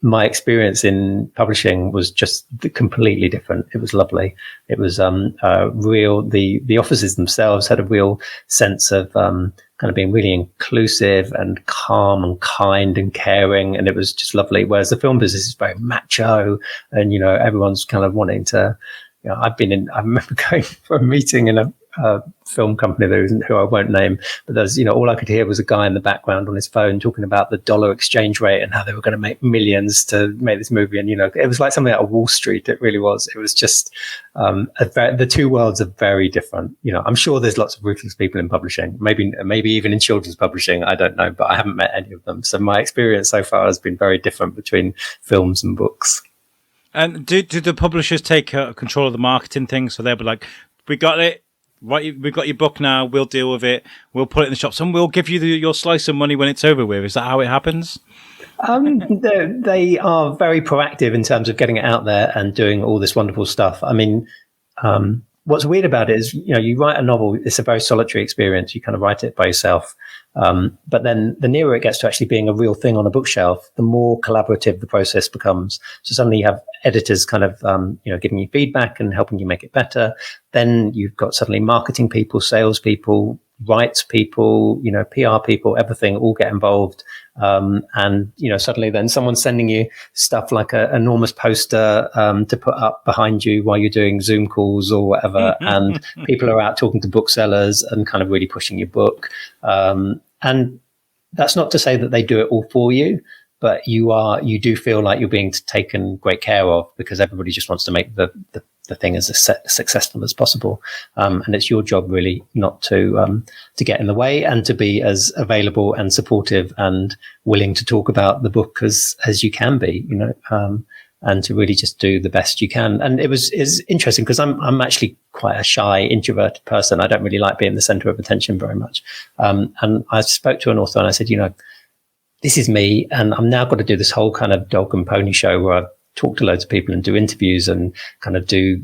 My experience in publishing was just completely different. It was lovely. It was real. The offices themselves had a real sense of kind of being really inclusive and calm and kind and caring, and it was just lovely. Whereas the film business is very macho, and everyone's kind of wanting to. I remember going for a meeting in a film company who I won't name, but there's all I could hear was a guy in the background on his phone talking about the dollar exchange rate and how they were going to make millions to make this movie, and it was like something out of Wall Street. It really was. It was just the two worlds are very different. I'm sure there's lots of ruthless people in publishing, maybe even in children's publishing. I don't know, but I haven't met any of them. So my experience so far has been very different between films and books.
And do the publishers take control of the marketing thing? So they'll be like, we got it. Right, we've got your book now. We'll deal with it. We'll put it in the shops, and we'll give you your slice of money when it's over with. Is that how it happens?
They are very proactive in terms of getting it out there and doing all this wonderful stuff. I mean, what's weird about it is, you write a novel. It's a very solitary experience. You kind of write it by yourself. But then the nearer it gets to actually being a real thing on a bookshelf, the more collaborative the process becomes. So suddenly you have editors kind of, giving you feedback and helping you make it better. Then you've got suddenly marketing people, sales people, rights people, PR people, everything all get involved. And suddenly then someone's sending you stuff like an enormous poster, to put up behind you while you're doing Zoom calls or whatever. And people are out talking to booksellers and kind of really pushing your book. And that's not to say that they do it all for you, but you do feel like you're being taken great care of because everybody just wants to make the thing as successful as possible. And it's your job really not to get in the way and to be as available and supportive and willing to talk about the book as you can be, and to really just do the best you can. And it's interesting because I'm actually quite a shy, introverted person. I don't really like being the center of attention very much. And I spoke to an author and I said, this is me, and I'm now got to do this whole kind of dog and pony show where I talk to loads of people and do interviews and kind of do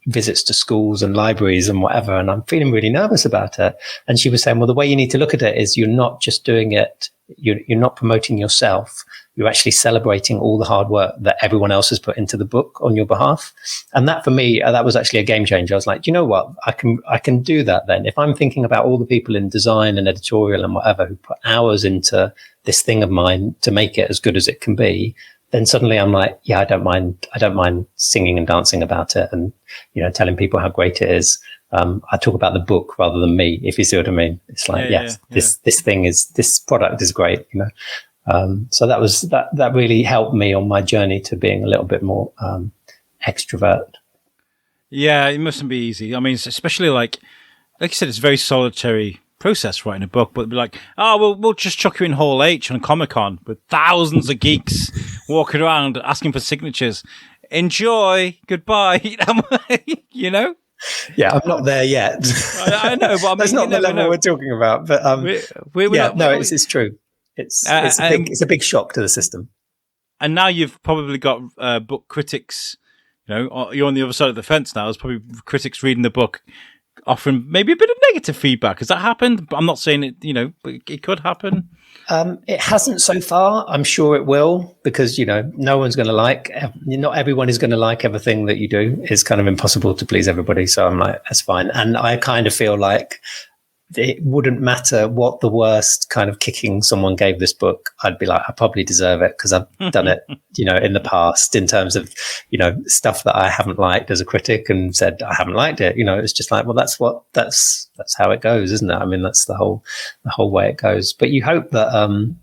visits to schools and libraries and whatever. And I'm feeling really nervous about it. And she was saying, well, the way you need to look at it is you're not just doing it. You're not promoting yourself. You're actually celebrating all the hard work that everyone else has put into the book on your behalf. And that for me, that was actually a game changer. I was like, you know what? I can do that then. If I'm thinking about all the people in design and editorial and whatever who put hours into this thing of mine to make it as good as it can be, then suddenly I'm like, yeah, I don't mind singing and dancing about it and, telling people how great it is. I talk about the book rather than me, if you see what I mean. It's like, this product is great, So that really helped me on my journey to being a little bit more extrovert.
Yeah, it mustn't be easy. I mean, especially like you said, it's a very solitary process writing a book, but be like, we'll just chuck you in Hall H on Comic-Con with thousands of geeks walking around asking for signatures. Enjoy, goodbye.
Yeah, I'm not there yet.
I know, but I mean,
that's not the level we're talking about. But it's true. It's a big shock to the system.
And now you've probably got book critics. You're on the other side of the fence now. There's probably critics reading the book, offering maybe a bit of negative feedback. Has that happened? I'm not saying it. But it could happen.
It hasn't so far. I'm sure it will because no one's going to not everyone is going to like everything that you do. It's kind of impossible to please everybody. So I'm like, that's fine. And I kind of feel like it wouldn't matter what the worst kind of kicking someone gave this book. I'd be like, I probably deserve it because I've done it, in the past in terms of, stuff that I haven't liked as a critic and said I haven't liked it. It's just like, well, that's how it goes, isn't it? I mean, that's the whole way it goes. But you hope that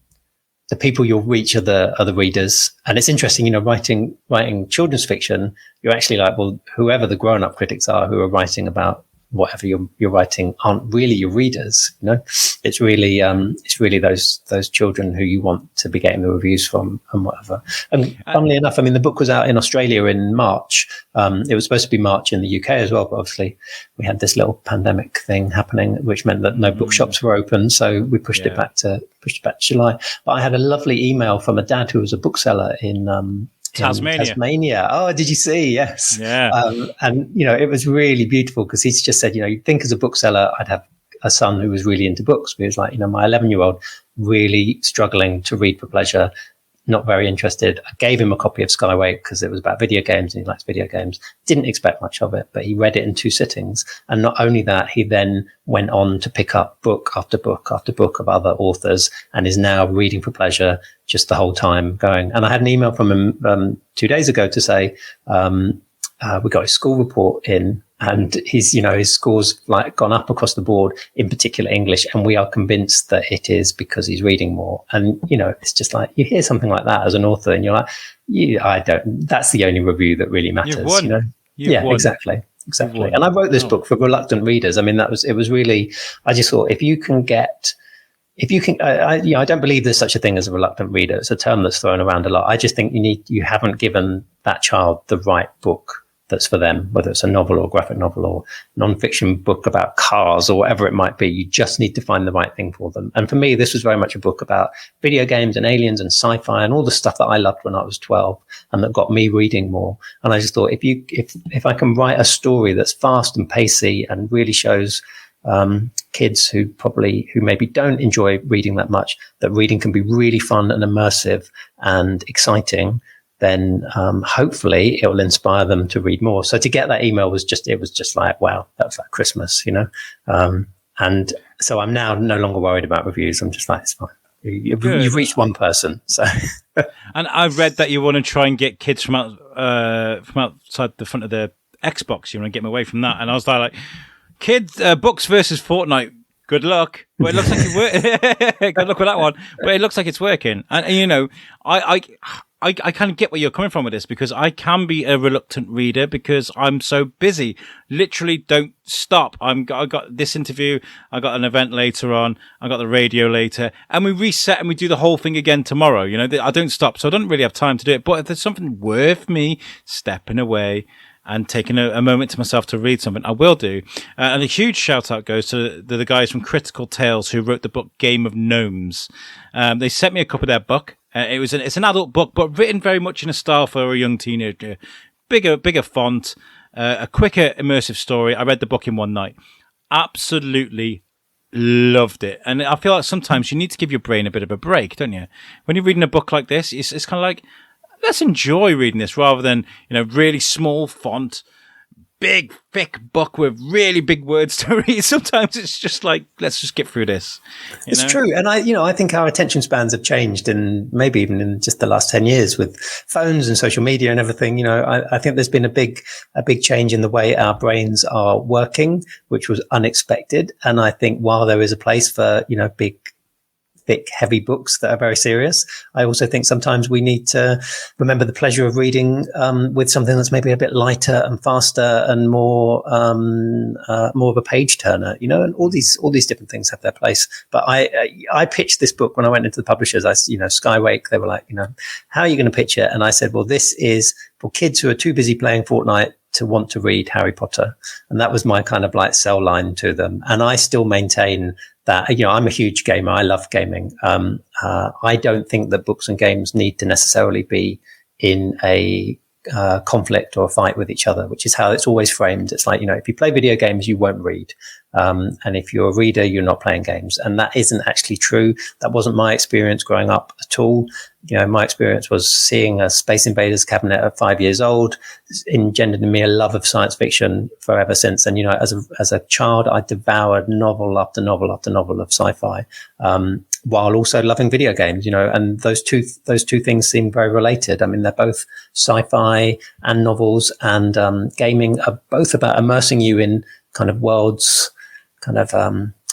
the people you'll reach are the readers. And it's interesting, you know, writing children's fiction, you're actually like, well, whoever the grown-up critics are who are writing about whatever you're writing aren't really your readers. You know, it's really those children who you want to be getting the reviews from and whatever. And funnily enough, I mean, the book was out in Australia in March. It was supposed to be March in the UK as well, but obviously we had this little pandemic thing happening, which meant that no bookshops were open. So we pushed it back to July. But I had a lovely email from a dad who was a bookseller in Tasmania. Oh, did you see? Yes.
Yeah.
And, you know, it was really beautiful because he's just said, you know, you'd think as a bookseller, I'd have a son who was really into books. But he was like, you know, my 11-year-old really struggling to read for pleasure, not very interested. I gave him a copy of Skywake because it was about video games and he likes video games. Didn't expect much of it, but he read it in 2 sittings. And not only that, he then went on to pick up book after book after book of other authors and is now reading for pleasure just the whole time going. And I had an email from him 2 days ago to say, we got his school report in and his scores like gone up across the board, in particular English. And we are convinced that it is because he's reading more. And, you know, it's just like you hear something like that as an author and you're like, that's the only review that really matters. You've won. You know? Won. Exactly. And I wrote this book for reluctant readers. I mean, it was really, I just thought I don't believe there's such a thing as a reluctant reader. It's a term that's thrown around a lot. I just think you haven't given that child the right book that's for them, whether it's a novel or graphic novel or non-fiction book about cars or whatever it might be. You just need to find the right thing for them. And for me, this was very much a book about video games and aliens and sci-fi and all the stuff that I loved when I was 12 and that got me reading more. And I just thought, if I can write a story that's fast and pacey and really shows kids who maybe don't enjoy reading that much, that reading can be really fun and immersive and exciting, then hopefully it will inspire them to read more. So to get that email was just like, wow, that was like Christmas, you know? And so I'm now no longer worried about reviews. I'm just like, it's fine. You've reached one person. So,
and I read that you want to try and get kids from outside the front of the Xbox. You want to get them away from that. And I was like, kids, books versus Fortnite. Good luck. Well, it looks like it good luck with that one. But it looks like it's working. And you know, I kind of get where you're coming from with this because I can be a reluctant reader because I'm so busy. Literally don't stop. I got this interview. I got an event later on. I got the radio later and we reset and we do the whole thing again tomorrow. You know, I don't stop. So I don't really have time to do it. But if there's something worth me stepping away and taking a moment to myself to read something, I will do. And a huge shout out goes to the guys from Critical Tales who wrote the book Game of Gnomes. They sent me a copy of their book. It's an adult book, but written very much in a style for a young teenager. Bigger font, a quicker immersive story. I read the book in one night. Absolutely loved it. And I feel like sometimes you need to give your brain a bit of a break, don't you? When you're reading a book like this, it's kind of like, let's enjoy reading this rather than, you know, really small font, big, thick book with really big words to read. Sometimes it's just like, let's just get through this.
It's true. And I think our attention spans have changed maybe even in just the last 10 years with phones and social media and everything. You know, I think there's been a big change in the way our brains are working, which was unexpected. And I think while there is a place for, you know, big, thick, heavy books that are very serious, I also think sometimes we need to remember the pleasure of reading with something that's maybe a bit lighter and faster and more of a page turner, you know. And all these different things have their place. But I pitched this book when I went into the publishers. Skywake, they were like, you know, how are you going to pitch it? And I said, well, this is for kids who are too busy playing Fortnite to want to read Harry Potter. And that was my kind of like sell line to them. And I still maintain that, you know, I'm a huge gamer. I love gaming. I don't think that books and games need to necessarily be in a conflict or a fight with each other, which is how it's always framed. It's like, you know, if you play video games, you won't read. And if you're a reader, you're not playing games. And that isn't actually true. That wasn't my experience growing up at all. You know, my experience was seeing a Space Invaders cabinet at 5 years old, engendered in me a love of science fiction forever since. And, you know, as a child, I devoured novel after novel after novel of sci-fi, while also loving video games, you know, and those two things seem very related. I mean, they're both sci-fi and novels, and gaming are both about immersing you in kind of worlds, kind of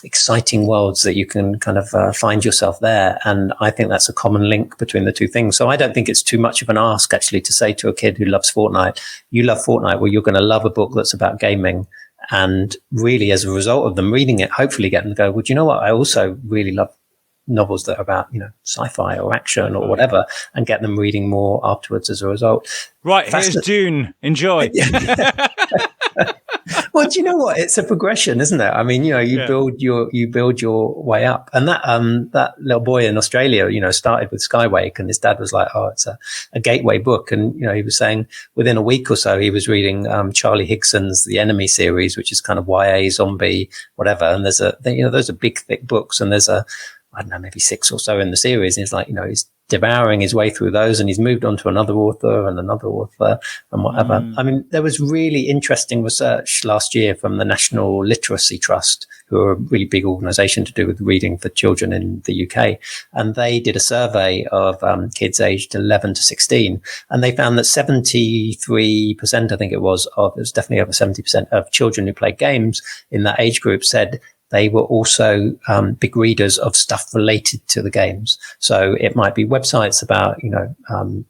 exciting worlds that you can kind of find yourself there. And I think that's a common link between the two things. So I don't think it's too much of an ask, actually, to say to a kid who loves Fortnite, you love Fortnite, well, you're going to love a book that's about gaming. And really, as a result of them reading it, hopefully get them to go, well, do you know what? I also really love novels that are about, sci-fi or action or whatever, and get them reading more afterwards as a result.
Right, here's Dune. Enjoy.
Well, do you know what? It's a progression, isn't it? I mean, you build your way up. And that little boy in Australia, started with Skywake, and his dad was like, "Oh, it's a gateway book." And he was saying within a week or so he was reading Charlie Higson's The Enemy series, which is kind of YA zombie whatever. And those are big thick books, and there's I don't know, maybe 6 or so in the series. And he's like, he's devouring his way through those, and he's moved on to another author and whatever. I mean, there was really interesting research last year from the National Literacy Trust, who are a really big organization to do with reading for children in the UK. And they did a survey of kids aged 11 to 16. And they found that 73%, I think it was definitely over 70% of children who played games in that age group said they were also big readers of stuff related to the games. So it might be websites about,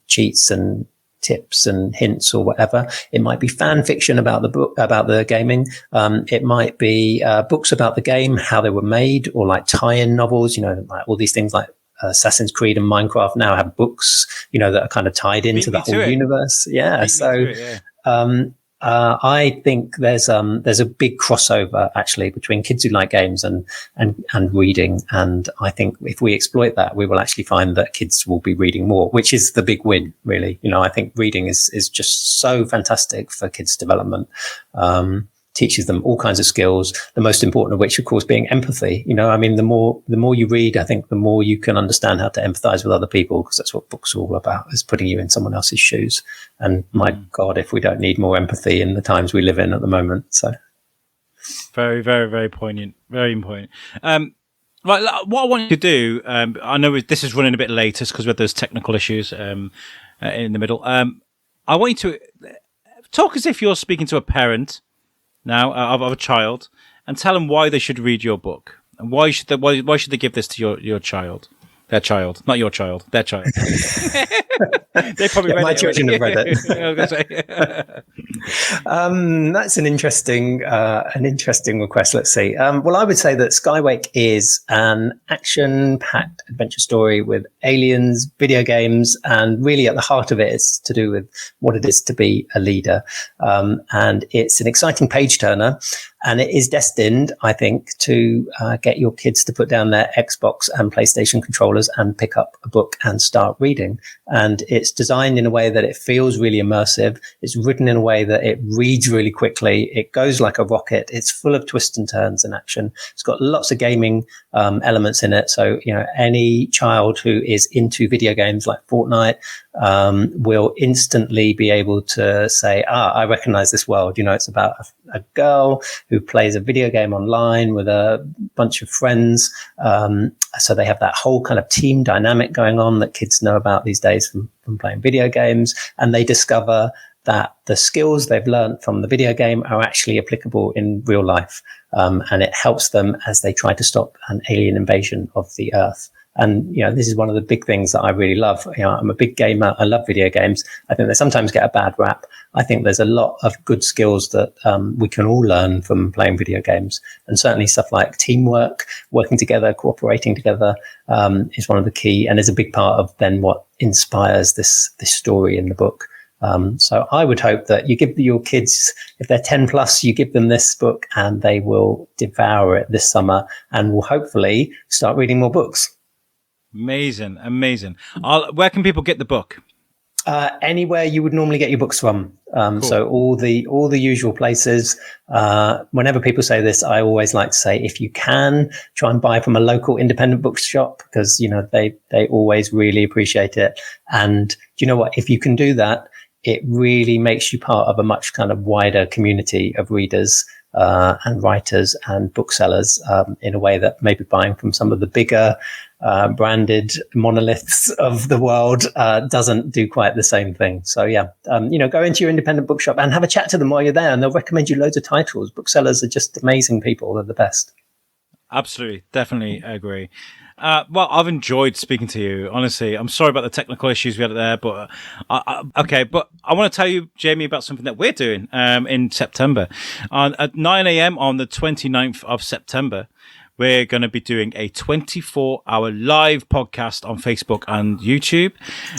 cheats and tips and hints or whatever. It might be fan fiction about the book, about the gaming. It might be books about the game, how they were made, or like tie-in novels, like all these things like Assassin's Creed and Minecraft now have books, that are kind of tied into the whole universe. Yeah. I think there's a big crossover actually between kids who like games and reading. And I think if we exploit that, we will actually find that kids will be reading more, which is the big win, really. I think reading is just so fantastic for kids' development. Teaches them all kinds of skills, the most important of which, of course, being empathy. I mean, the more you read, I think the more you can understand how to empathize with other people, because that's what books are all about, is putting you in someone else's shoes. And my God, if we don't need more empathy in the times we live in at the moment. So
very, very, very poignant. Very important. Right, what I want you to do, I know this is running a bit later because we had those technical issues in the middle. I want you to talk as if you're speaking to a parent now of a child, and tell them why they should read your book, and why should they give this to your child, their child, not your child, their child. They probably read
my
it
children have read it.
I was gonna say.
That's an interesting request. Let's see. Well, I would say that Skywake is an action-packed adventure story with aliens, video games, and really at the heart of it is to do with what it is to be a leader. And it's an exciting page-turner, and it is destined, I think, to get your kids to put down their Xbox and PlayStation controllers and pick up a book and start reading. And it's designed in a way that it feels really immersive. It's written in a way that it reads really quickly. It goes like a rocket. It's full of twists and turns and action. It's got lots of gaming elements in it. So, any child who is into video games like Fortnite will instantly be able to say, I recognize this world. It's about a girl who plays a video game online with a bunch of friends. So they have that whole kind of team dynamic going on that kids know about these days from playing video games. And they discover that the skills they've learned from the video game are actually applicable in real life. And it helps them as they try to stop an alien invasion of the Earth. And, this is one of the big things that I really love. I'm a big gamer. I love video games. I think they sometimes get a bad rap. I think there's a lot of good skills that we can all learn from playing video games. And certainly stuff like teamwork, working together, cooperating together is one of the key and is a big part of then what inspires this story in the book. So I would hope that you give your kids, if they're 10 plus, you give them this book and they will devour it this summer and will hopefully start reading more books.
Amazing. Where can people get the book?
Anywhere you would normally get your books from. Cool. So all the usual places. Whenever people say this, I always like to say, if you can, try and buy from a local independent bookshop, because they always really appreciate it. And you know what? If you can do that, it really makes you part of a much kind of wider community of readers and writers and booksellers in a way that maybe buying from some of the bigger branded monoliths of the world doesn't do quite the same thing. So go into your independent bookshop and have a chat to them while you're there, and they'll recommend you loads of titles. Booksellers are just amazing people. They're the best.
Absolutely. Definitely agree. Well, I've enjoyed speaking to you. Honestly, I'm sorry about the technical issues we had there, but okay. But I want to tell you, Jamie, about something that we're doing in September. At 9 a.m. on the 29th of September, we're going to be doing a 24-hour live podcast on Facebook and YouTube.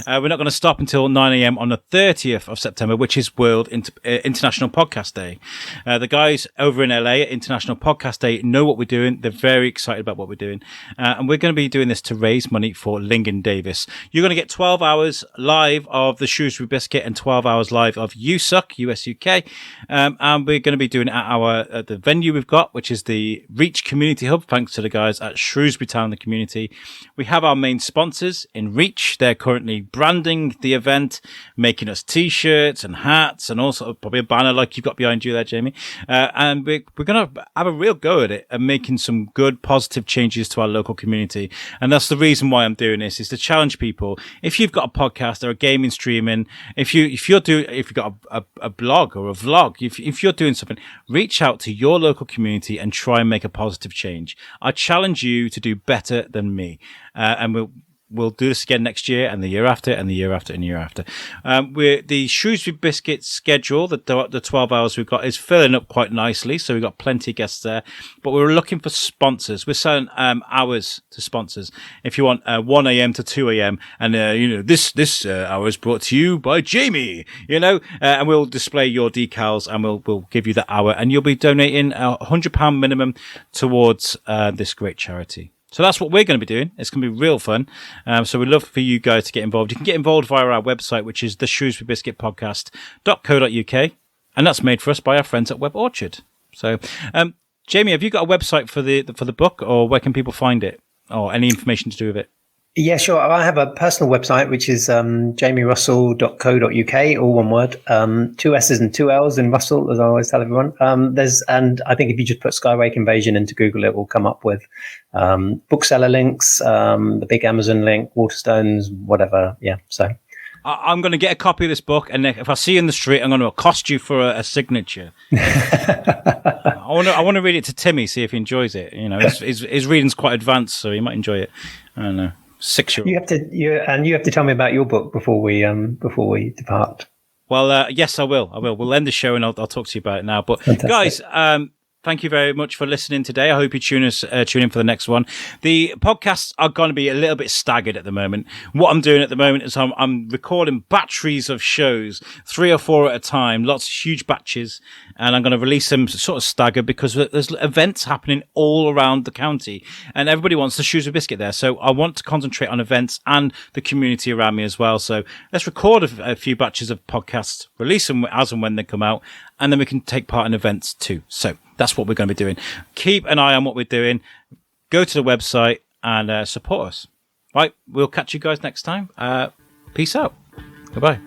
We're not going to stop until 9 a.m. on the 30th of September, which is World International Podcast Day. The guys over in LA at International Podcast Day know what we're doing. They're very excited about what we're doing. And we're going to be doing this to raise money for Lingen Davis. You're going to get 12 hours live of the Shrewsbury Biscuit and 12 hours live of USUK, US-UK. And we're going to be doing it at the venue we've got, which is the Reach Community Hub. Thanks to the guys at Shrewsbury Town, the community. We have our main sponsors in Reach. They're currently branding the event, making us t-shirts and hats and also probably a banner like you've got behind you there, Jamie. And we're going to have a real go at it and making some good, positive changes to our local community. And that's the reason why I'm doing this, is to challenge people. If you've got a podcast or a gaming streaming, if you've got a blog or a vlog, if you're doing something, reach out to your local community and try and make a positive change. I challenge you to do better than me, and we'll do this again next year and the year after and the year after and the year after. We're the Shrewsbury Biscuit schedule, the 12 hours we've got, is filling up quite nicely, so we've got plenty of guests there. But we're looking for sponsors. We're selling hours to sponsors. If you want 1 a.m. to 2 a.m. and this hour is brought to you by Jamie, and we'll display your decals and we'll give you that hour, and you'll be donating £100 minimum towards this great charity. So that's what we're going to be doing. It's going to be real fun. So we'd love for you guys to get involved. You can get involved via our website, which is the Shrewsbury Biscuit Podcast.co.uk. And that's made for us by our friends at Web Orchard. So, Jamie, have you got a website for the book, or where can people find it, or any information to do with it?
Yeah, sure. I have a personal website, which is jamierussell.co.uk, all one word. 2 S's and 2 L's in Russell, as I always tell everyone. And I think if you just put Skywake Invasion into Google, it will come up with bookseller links, the big Amazon link, Waterstones, whatever. Yeah, so
I'm going to get a copy of this book, and if I see you in the street, I'm going to accost you for a signature. I want to read it to Timmy, see if he enjoys it. His reading's quite advanced, so he might enjoy it. I don't know. 6-year-old.
You have to tell me about your book before we depart.
Well, yes, I will. We'll end the show and I'll talk to you about it now. But fantastic. Guys, thank you very much for listening today. I hope you tune in for the next one. The podcasts are going to be a little bit staggered at the moment. What I'm doing at the moment is I'm recording batteries of shows, 3 or 4 at a time, lots of huge batches, and I'm going to release them sort of staggered because there's events happening all around the county, and everybody wants the Shrewsbury Biscuit there. So I want to concentrate on events and the community around me as well. So let's record a few batches of podcasts, release them as and when they come out, and then we can take part in events too. So that's what we're going to be doing. Keep an eye on what we're doing. Go to the website and support us. Right, we'll catch you guys next time. Peace out. Goodbye.